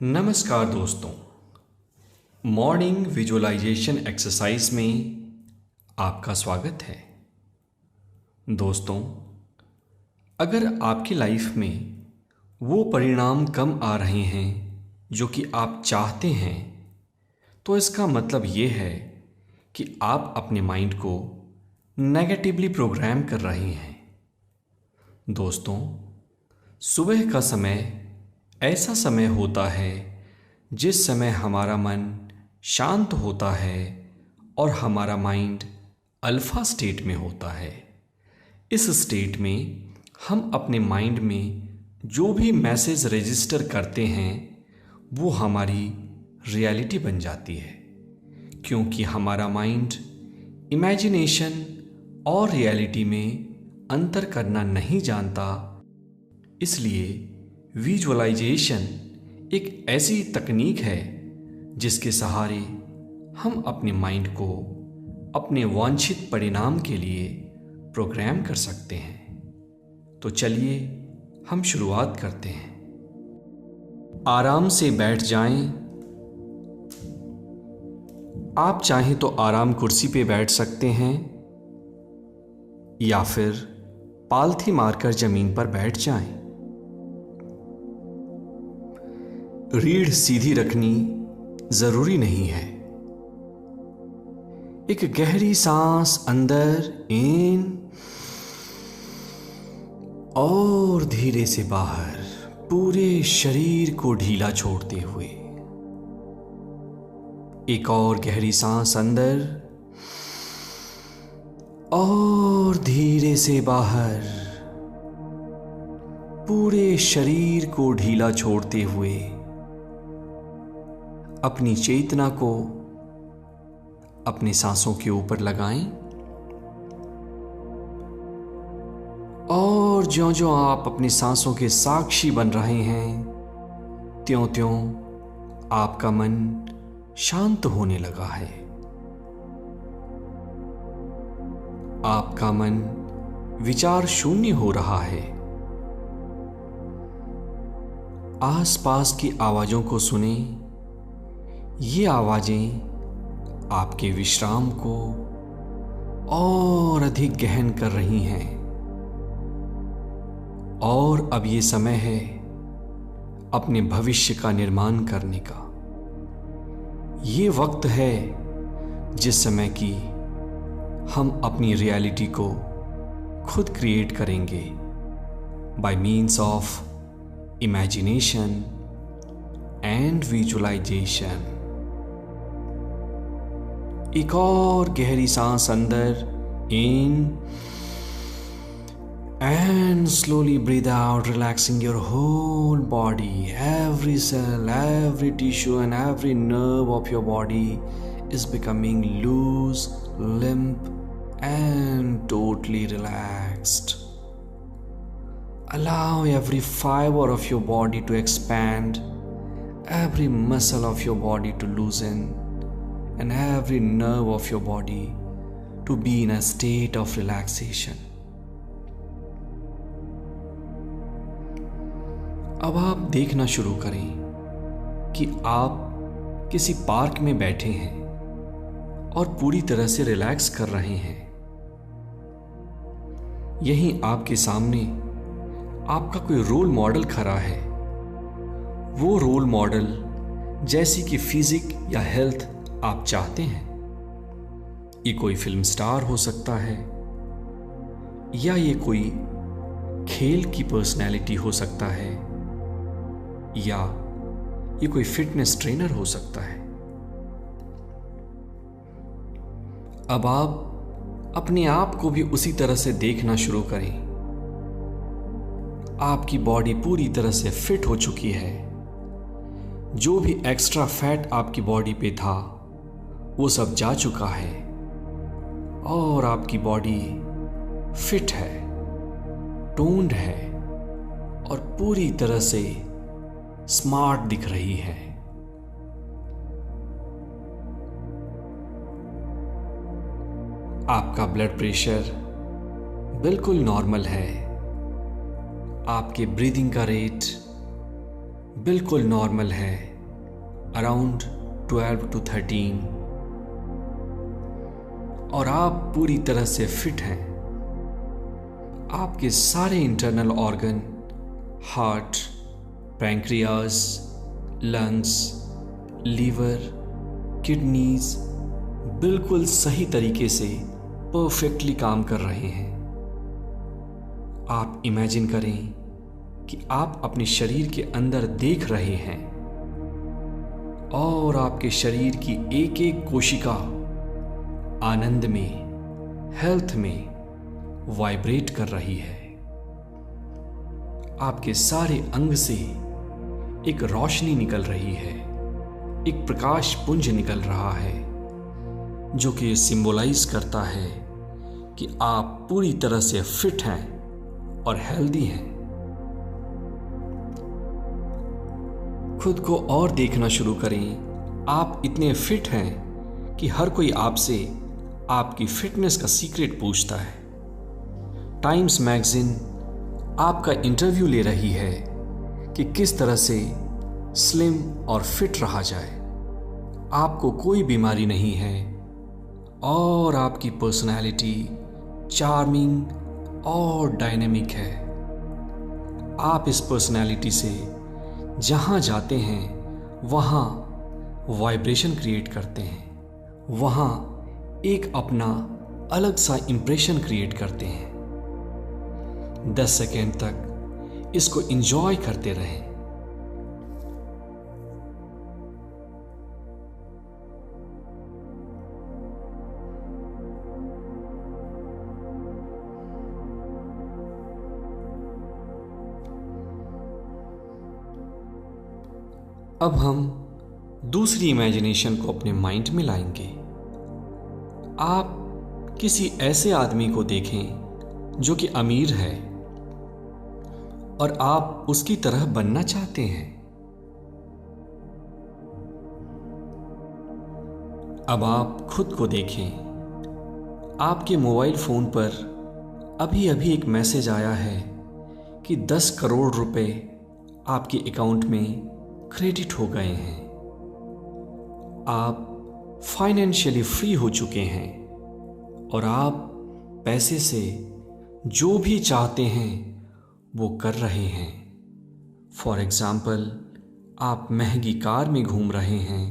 नमस्कार दोस्तों, morning visualisation exercise में आपका स्वागत है। दोस्तों, अगर आपकी लाइफ में वो परिणाम कम आ रहे हैं जो कि आप चाहते हैं, तो इसका मतलब ये है कि आप अपने माइंड को नेगेटिवली प्रोग्राम कर रहे हैं। दोस्तों, सुबह का समय ऐसा समय होता है जिस समय हमारा मन शांत होता है और हमारा माइंड अल्फा स्टेट में होता है। इस स्टेट में हम अपने माइंड में जो भी मैसेज रजिस्टर करते हैं वो हमारी रियलिटी बन जाती है, क्योंकि हमारा माइंड इमेजिनेशन और रियलिटी में अंतर करना नहीं जानता। इसलिए विजुअलाइजेशन एक ऐसी तकनीक है जिसके सहारे हम अपने माइंड को अपने वांछित परिणाम के लिए प्रोग्राम कर सकते हैं। तो चलिए हम शुरुआत करते हैं। आराम से बैठ जाएं। आप चाहें तो आराम कुर्सी पे बैठ सकते हैं या फिर पालथी मारकर जमीन पर बैठ जाएं। रीढ़ सीधी रखनी जरूरी नहीं है। एक गहरी सांस अंदर इन और धीरे से बाहर, पूरे शरीर को ढीला छोड़ते हुए। एक और गहरी सांस अंदर और धीरे से बाहर, पूरे शरीर को ढीला छोड़ते हुए अपनी चेतना को अपनी सांसों के ऊपर लगाएं। और ज्यों-ज्यों आप अपनी सांसों के साक्षी बन रहे हैं, त्यों-त्यों आपका मन शांत होने लगा है। आपका मन विचार शून्य हो रहा है। आसपास की आवाजों को सुनें। ये आवाजें आपके विश्राम को और अधिक गहन कर रही हैं। और अब ये समय है अपने भविष्य का निर्माण करने का। ये वक्त है जिस समय की हम अपनी रियलिटी को खुद क्रिएट करेंगे by means of imagination and visualization. एक और गहरी सांस अंदर in and slowly breathe out, relaxing your whole body. Every cell, every tissue and every nerve of your body is becoming loose, limp and totally relaxed. Allow every fiber of your body to expand, every muscle of your body to loosen, and every nerve of your body to be in a state of relaxation. अब आप देखना शुरू करें कि आप किसी park में बैठे हैं और पूरी तरह से रिलैक्स कर रहे हैं। यहीं आपके सामने आपका कोई रोल मॉडल खड़ा है। वो रोल मॉडल जैसी कि फिजिक या हेल्थ आप चाहते हैं। ये कोई फिल्म स्टार हो सकता है या ये कोई खेल की पर्सनैलिटी हो सकता है या ये कोई फिटनेस ट्रेनर हो सकता है। अब आप अपने आप को भी उसी तरह से देखना शुरू करें। आपकी बॉडी पूरी तरह से फिट हो चुकी है। जो भी एक्स्ट्रा फैट आपकी बॉडी पे था वो सब जा चुका है और आपकी बॉडी फिट है, टोन्ड है और पूरी तरह से स्मार्ट दिख रही है। आपका ब्लड प्रेशर बिल्कुल नॉर्मल है। आपके ब्रीदिंग का रेट बिल्कुल नॉर्मल है। अराउंड 12 to 13 और आप पूरी तरह से फिट हैं। आपके सारे internal organ, heart, pancreas, lungs, liver, kidneys बिल्कुल सही तरीके से परफेक्टली काम कर रहे हैं। आप इमेजिन करें कि आप अपने शरीर के अंदर देख रहे हैं और आपके शरीर की एक एक कोशिका आनंद में, हेल्थ में वाइब्रेट कर रही है। आपके सारे अंग से एक रोशनी निकल रही है, एक प्रकाश पुंज निकल रहा है, जो कि सिंबलाइज करता है कि आप पूरी तरह से फिट हैं और हेल्दी हैं। खुद को और देखना शुरू करें। आप इतने फिट हैं कि हर कोई आपसे आपकी फिटनेस का सीक्रेट पूछता है। टाइम्स मैगजीन आपका इंटरव्यू ले रही है कि किस तरह से स्लिम और फिट रहा जाए। आपको कोई बीमारी नहीं है और आपकी पर्सनैलिटी चार्मिंग और डायनेमिक है। आप इस पर्सनैलिटी से जहाँ जाते हैं वहाँ वाइब्रेशन क्रिएट करते हैं, वहाँ एक अपना अलग सा इंप्रेशन क्रिएट करते हैं। 10 सेकेंड तक इसको एंजॉय करते रहें। अब हम दूसरी इमेजिनेशन को अपने माइंड में लाएंगे। आप किसी ऐसे आदमी को देखें जो कि अमीर है और आप उसकी तरह बनना चाहते हैं। अब आप खुद को देखें। आपके मोबाइल फोन पर अभी अभी एक मैसेज आया है कि 10 करोड़ रुपए आपके अकाउंट में क्रेडिट हो गए हैं। आप फाइनेंशियली फ्री हो चुके हैं और आप पैसे से जो भी चाहते हैं वो कर रहे हैं। फॉर एग्जाम्पल, आप महंगी कार में घूम रहे हैं,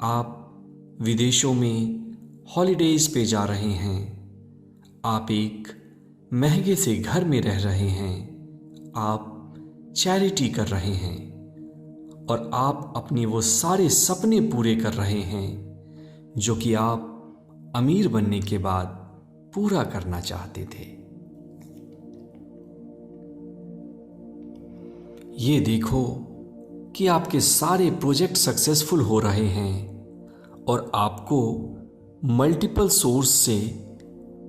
आप विदेशों में हॉलीडेज पे जा रहे हैं, आप एक महंगे से घर में रह रहे हैं, आप चैरिटी कर रहे हैं और आप अपने वो सारे सपने पूरे कर रहे हैं जो कि आप अमीर बनने के बाद पूरा करना चाहते थे। ये देखो कि आपके सारे प्रोजेक्ट सक्सेसफुल हो रहे हैं और आपको मल्टीपल सोर्स से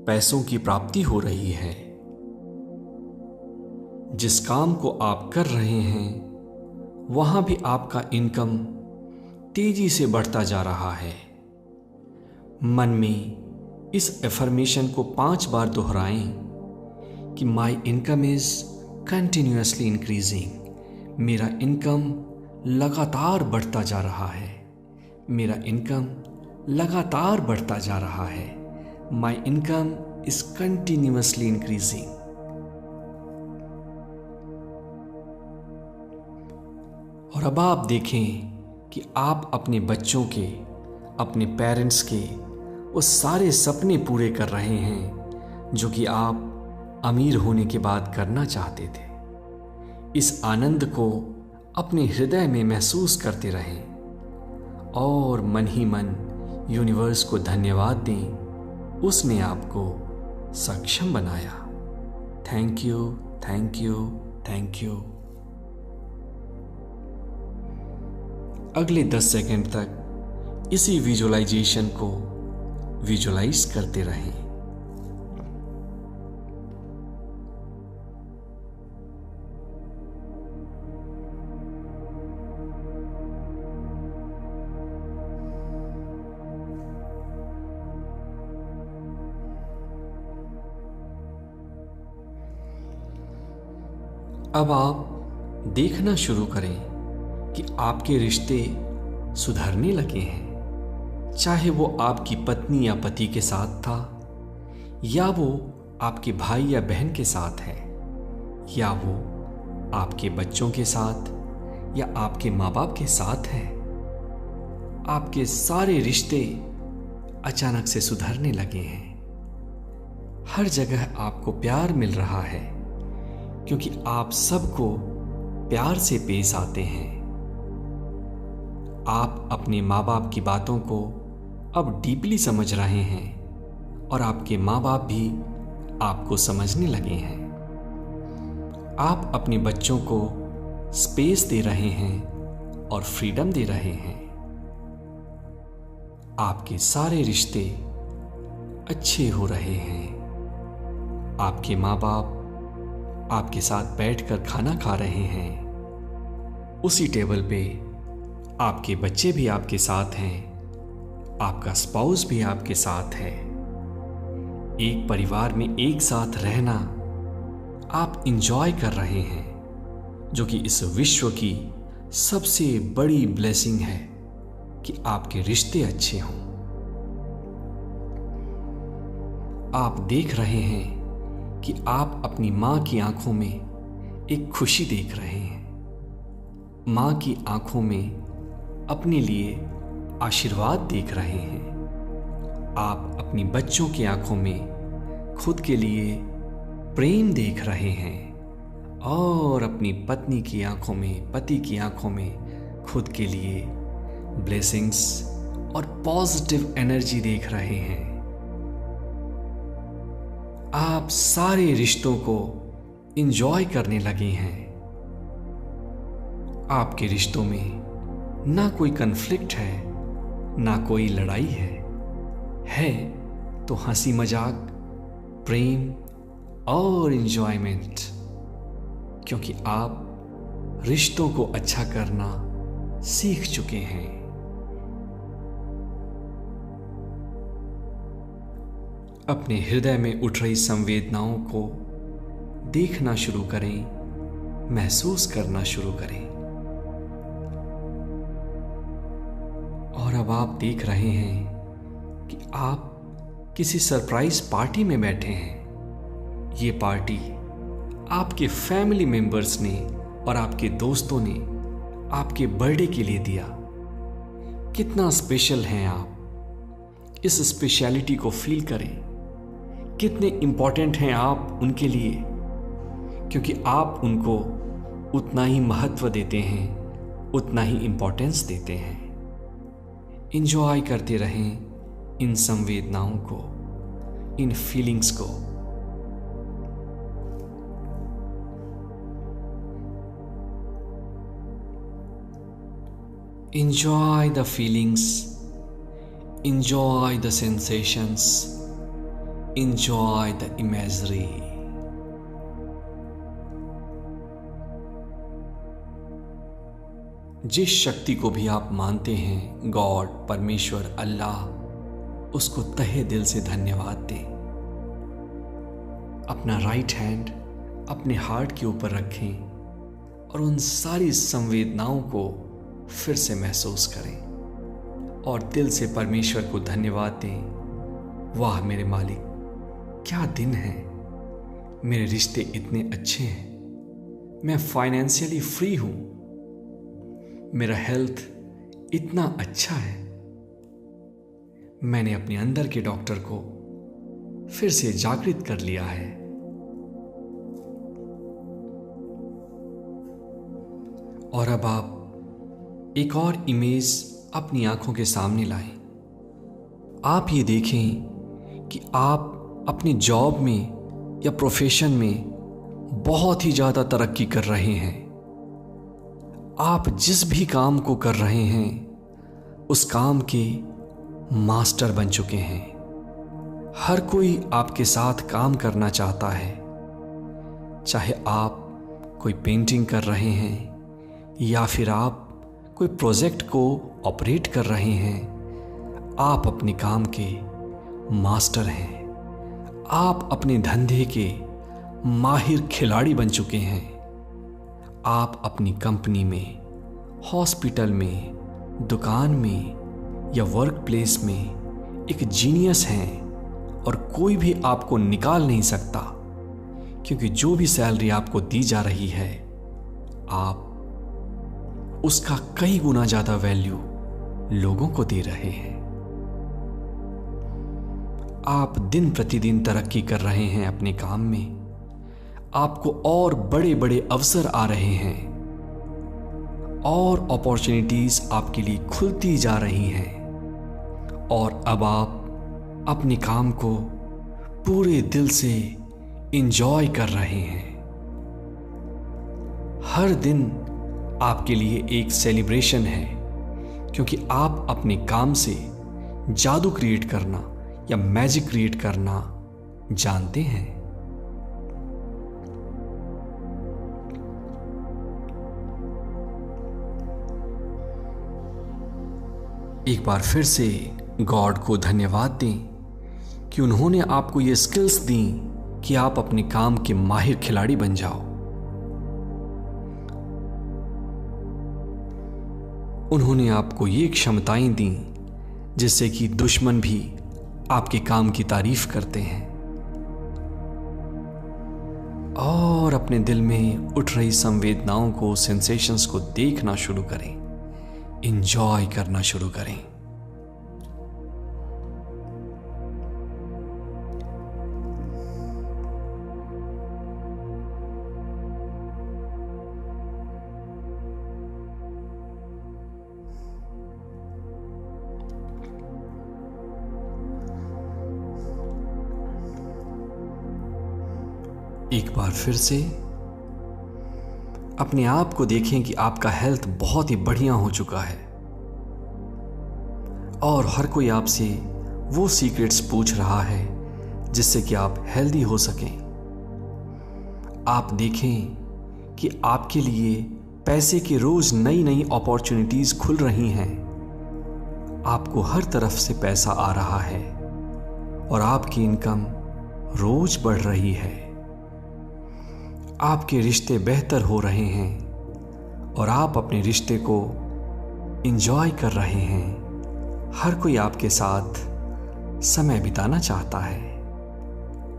पैसों की प्राप्ति हो रही है। जिस काम को आप कर रहे हैं वहां भी आपका इनकम तेजी से बढ़ता जा रहा है। मन में इस एफर्मेशन को 5 बार दोहराएं कि my income is continuously increasing. मेरा इनकम लगातार बढ़ता जा रहा है। मेरा इनकम लगातार बढ़ता जा रहा है। My income is continuously increasing. और अब आप देखें कि आप अपने बच्चों के, अपने पेरेंट्स के वो सारे सपने पूरे कर रहे हैं जो कि आप अमीर होने के बाद करना चाहते थे। इस आनंद को अपने हृदय में महसूस करते रहें और मन ही मन यूनिवर्स को धन्यवाद दें, उसने आपको सक्षम बनाया। Thank you, thank you, thank you. अगले 10 सेकंड तक इसी विजुअलाइजेशन को विजुअलाइज करते रहें। अब आप देखना शुरू करें कि आपके रिश्ते सुधरने लगे हैं। चाहे वो आपकी पत्नी या पति के साथ था, या वो आपके भाई या बहन के साथ है, या वो आपके बच्चों के साथ या आपके माँ बाप के साथ है, आपके सारे रिश्ते अचानक से सुधरने लगे हैं। हर जगह आपको प्यार मिल रहा है क्योंकि आप सबको प्यार से पेश आते हैं। आप अपने माँ बाप की बातों को अब डीपली समझ रहे हैं और आपके माँ बाप भी आपको समझने लगे हैं। आप अपने बच्चों को स्पेस दे रहे हैं और फ्रीडम दे रहे हैं। आपके सारे रिश्ते अच्छे हो रहे हैं। आपके माँ बाप आपके साथ बैठकर खाना खा रहे हैं। उसी टेबल पे आपके बच्चे भी आपके साथ हैं। आपका स्पाउस भी आपके साथ है। एक परिवार में एक साथ रहना आप इंजॉय कर रहे हैं, जो कि इस विश्व की सबसे बड़ी ब्लेसिंग है कि आपके रिश्ते अच्छे हों। आप देख रहे हैं कि आप अपनी माँ की आंखों में एक खुशी देख रहे हैं। माँ की आंखों में अपने लिए आशीर्वाद देख रहे हैं। आप अपनी बच्चों की आंखों में खुद के लिए प्रेम देख रहे हैं और अपनी पत्नी की आंखों में, पति की आंखों में खुद के लिए ब्लेसिंग्स और पॉजिटिव एनर्जी देख रहे हैं। आप सारे रिश्तों को इंजॉय करने लगे हैं। आपके रिश्तों में ना कोई कन्फ्लिक्ट है, ना कोई लड़ाई है तो हंसी मजाक, प्रेम और इंजॉयमेंट, क्योंकि आप रिश्तों को अच्छा करना सीख चुके हैं। अपने हृदय में उठ रही संवेदनाओं को देखना शुरू करें, महसूस करना शुरू करें। और अब आप देख रहे हैं कि आप किसी सरप्राइज पार्टी में बैठे हैं। ये पार्टी आपके फैमिली मेंबर्स ने और आपके दोस्तों ने आपके बर्थडे के लिए दिया। कितना स्पेशल हैं आप, इस स्पेशलिटी को फील करें। कितने इंपॉर्टेंट हैं आप उनके लिए, क्योंकि आप उनको उतना ही महत्व देते हैं, उतना ही इंपॉर्टेंस देते हैं। इंजॉय करते रहें इन संवेदनाओं को, इन फीलिंग्स को। Enjoy the feelings, enjoy the sensations, enjoy the imagery. जिस शक्ति को भी आप मानते हैं, गॉड, परमेश्वर, अल्लाह, उसको तहे दिल से धन्यवाद दें। अपना राइट हैंड अपने हार्ट के ऊपर रखें और उन सारी संवेदनाओं को फिर से महसूस करें और दिल से परमेश्वर को धन्यवाद दें। वाह मेरे मालिक, क्या दिन है। मेरे रिश्ते इतने अच्छे हैं। मैं फाइनेंशियली फ्री हूं। मेरा हेल्थ इतना अच्छा है। मैंने अपने अंदर के डॉक्टर को फिर से जागृत कर लिया है। और अब आप एक और इमेज अपनी आंखों के सामने लाएं। आप ये देखें कि आप अपने जॉब में या प्रोफेशन में बहुत ही ज़्यादा तरक्की कर रहे हैं। आप जिस भी काम को कर रहे हैं उस काम के मास्टर बन चुके हैं। हर कोई आपके साथ काम करना चाहता है। चाहे आप कोई पेंटिंग कर रहे हैं या फिर आप कोई प्रोजेक्ट को ऑपरेट कर रहे हैं, आप अपने काम के मास्टर हैं। आप अपने धंधे के माहिर खिलाड़ी बन चुके हैं। आप अपनी कंपनी में, हॉस्पिटल में, दुकान में या वर्क प्लेस में एक जीनियस हैं और कोई भी आपको निकाल नहीं सकता, क्योंकि जो भी सैलरी आपको दी जा रही है आप उसका कई गुना ज्यादा वैल्यू लोगों को दे रहे हैं। आप दिन प्रतिदिन तरक्की कर रहे हैं अपने काम में, आपको और बड़े बड़े अवसर आ रहे हैं और अपॉर्चुनिटीज आपके लिए खुलती जा रही हैं और अब आप अपने काम को पूरे दिल से एंजॉय कर रहे हैं। हर दिन आपके लिए एक सेलिब्रेशन है, क्योंकि आप अपने काम से जादू क्रिएट करना या मैजिक क्रिएट करना जानते हैं। एक बार फिर से गॉड को धन्यवाद दें कि उन्होंने आपको ये स्किल्स दी कि आप अपने काम के माहिर खिलाड़ी बन जाओ। उन्होंने आपको ये क्षमताएं दी जिससे कि दुश्मन भी आपके काम की तारीफ करते हैं और अपने दिल में उठ रही संवेदनाओं को, सेंसेशंस को देखना शुरू करें, एंजॉय करना शुरू करें। एक बार फिर से अपने आप को देखें कि आपका हेल्थ बहुत ही बढ़िया हो चुका है और हर कोई आपसे वो सीक्रेट्स पूछ रहा है जिससे कि आप हेल्दी हो सकें। आप देखें कि आपके लिए पैसे की रोज नई नई अपॉर्चुनिटीज खुल रही हैं। आपको हर तरफ से पैसा आ रहा है और आपकी इनकम रोज बढ़ रही है। आपके रिश्ते बेहतर हो रहे हैं और आप अपने रिश्ते को एंजॉय कर रहे हैं। हर कोई आपके साथ समय बिताना चाहता है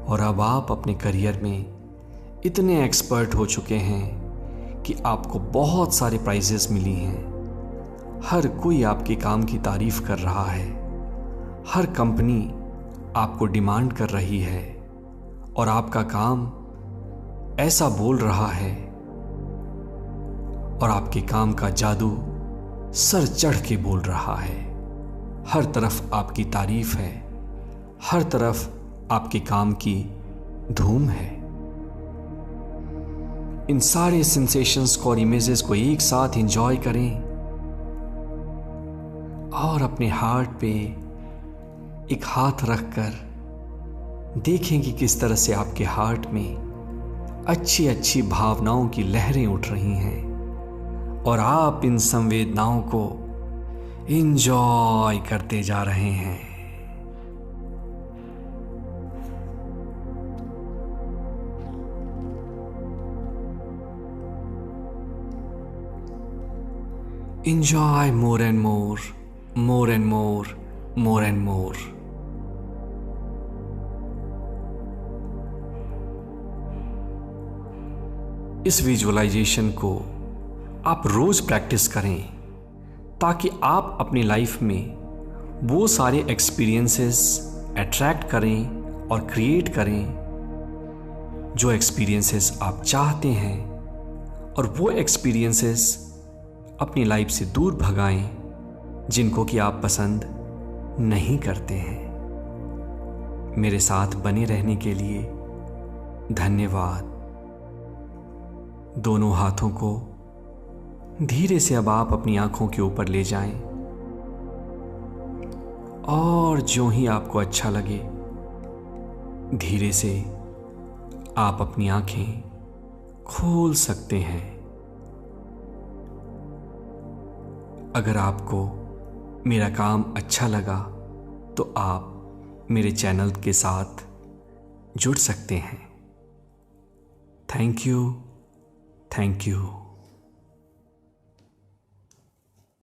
और अब आप अपने करियर में इतने एक्सपर्ट हो चुके हैं कि आपको बहुत सारे प्राइजेस मिली हैं। हर कोई आपके काम की तारीफ कर रहा है, हर कंपनी आपको डिमांड कर रही है और आपका काम ऐसा बोल रहा है और आपके काम का जादू सर चढ़ के बोल रहा है। हर तरफ आपकी तारीफ है, हर तरफ आपके काम की धूम है। इन सारे सेंसेशंस को और इमेजेस को एक साथ एंजॉय करें और अपने हार्ट पे एक हाथ रखकर देखें कि किस तरह से आपके हार्ट में अच्छी अच्छी भावनाओं की लहरें उठ रही हैं और आप इन संवेदनाओं को एंजॉय करते जा रहे हैं। Enjoy more and more, more and more, more and more. इस विजुअलाइजेशन को आप रोज प्रैक्टिस करें ताकि आप अपनी लाइफ में वो सारे एक्सपीरियंसेस अट्रैक्ट करें और क्रिएट करें जो एक्सपीरियंसेस आप चाहते हैं और वो एक्सपीरियंसेस अपनी लाइफ से दूर भगाएं जिनको कि आप पसंद नहीं करते हैं। मेरे साथ बने रहने के लिए धन्यवाद। दोनों हाथों को धीरे से अब आप अपनी आंखों के ऊपर ले जाएं और जो ही आपको अच्छा लगे धीरे से आप अपनी आंखें खोल सकते हैं। अगर आपको मेरा काम अच्छा लगा तो आप मेरे चैनल के साथ जुड़ सकते हैं। Thank you.